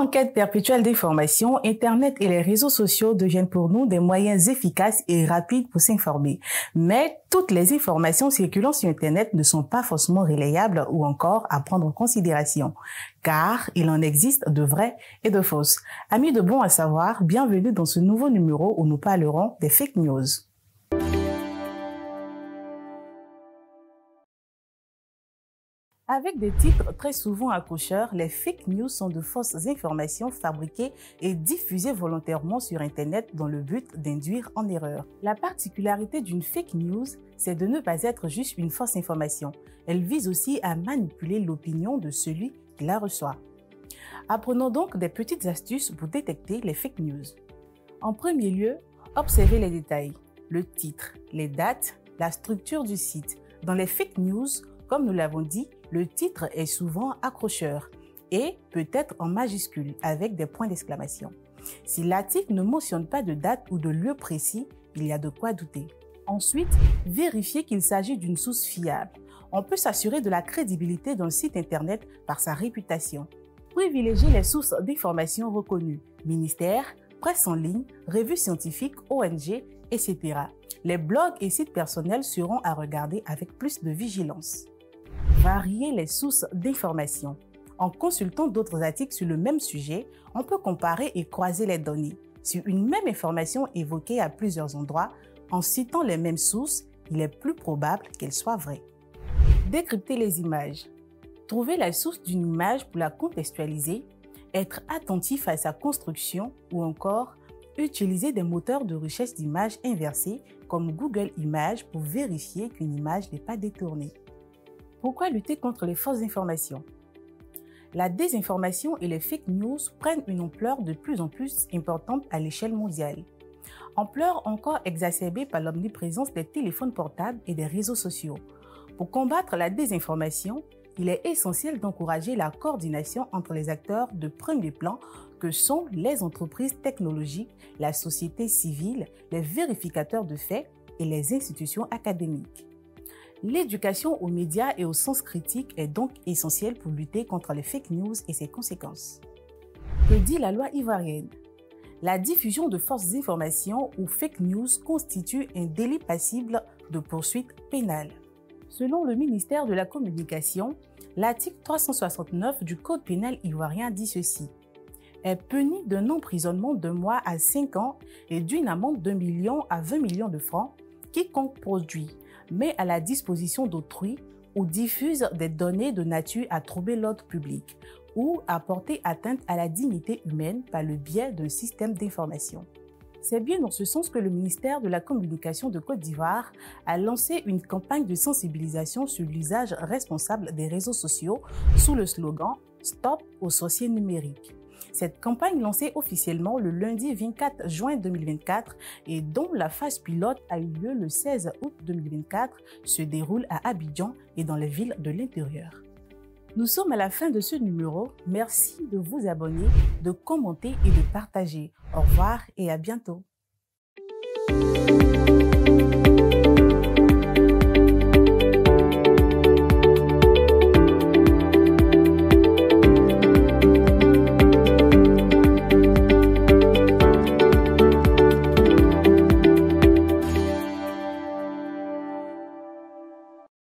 En quête perpétuelle d'information, Internet et les réseaux sociaux deviennent pour nous des moyens efficaces et rapides pour s'informer. Mais toutes les informations circulant sur Internet ne sont pas forcément relayables ou encore à prendre en considération, car il en existe de vraies et de fausses. Amis de bon à savoir, bienvenue dans ce nouveau numéro où nous parlerons des fake news. Avec des titres très souvent accrocheurs, les fake news sont de fausses informations fabriquées et diffusées volontairement sur Internet dans le but d'induire en erreur. La particularité d'une fake news, c'est de ne pas être juste une fausse information. Elle vise aussi à manipuler l'opinion de celui qui la reçoit. Apprenons donc des petites astuces pour détecter les fake news. En premier lieu, observez les détails, le titre, les dates, la structure du site. Dans les fake news, comme nous l'avons dit, le titre est souvent accrocheur et peut être en majuscule avec des points d'exclamation. Si l'article ne mentionne pas de date ou de lieu précis, il y a de quoi douter. Ensuite, vérifiez qu'il s'agit d'une source fiable. On peut s'assurer de la crédibilité d'un site Internet par sa réputation. Privilégiez les sources d'informations reconnues, ministères, presse en ligne, revues scientifiques, ONG, etc. Les blogs et sites personnels seront à regarder avec plus de vigilance. Varier les sources d'informations. En consultant d'autres articles sur le même sujet, on peut comparer et croiser les données. Sur une même information évoquée à plusieurs endroits, en citant les mêmes sources, il est plus probable qu'elle soit vraie. Décrypter les images. Trouver la source d'une image pour la contextualiser, être attentif à sa construction ou encore utiliser des moteurs de recherche d'images inversés comme Google Images pour vérifier qu'une image n'est pas détournée. Pourquoi lutter contre les fausses informations? La désinformation et les fake news prennent une ampleur de plus en plus importante à l'échelle mondiale. Ampleur encore exacerbée par l'omniprésence des téléphones portables et des réseaux sociaux. Pour combattre la désinformation, il est essentiel d'encourager la coordination entre les acteurs de premier plan que sont les entreprises technologiques, la société civile, les vérificateurs de faits et les institutions académiques. L'éducation aux médias et au sens critique est donc essentielle pour lutter contre les fake news et ses conséquences. Que dit la loi ivoirienne? La diffusion de fausses informations ou fake news constitue un délit passible de poursuite pénale. Selon le ministère de la Communication, l'article 369 du Code pénal ivoirien dit ceci: est puni d'un emprisonnement de 1 mois à 5 ans et d'une amende d'1 million à 20 millions de francs quiconque produit, met à la disposition d'autrui ou diffuse des données de nature à troubler l'ordre public ou à porter atteinte à la dignité humaine par le biais d'un système d'information. C'est bien dans ce sens que le ministère de la Communication de Côte d'Ivoire a lancé une campagne de sensibilisation sur l'usage responsable des réseaux sociaux sous le slogan « Stop aux sorciers numériques ». Cette campagne lancée officiellement le lundi 24 juin 2024 et dont la phase pilote a eu lieu le 16 août 2024 se déroule à Abidjan et dans les villes de l'intérieur. Nous sommes à la fin de ce numéro. Merci de vous abonner, de commenter et de partager. Au revoir et à bientôt.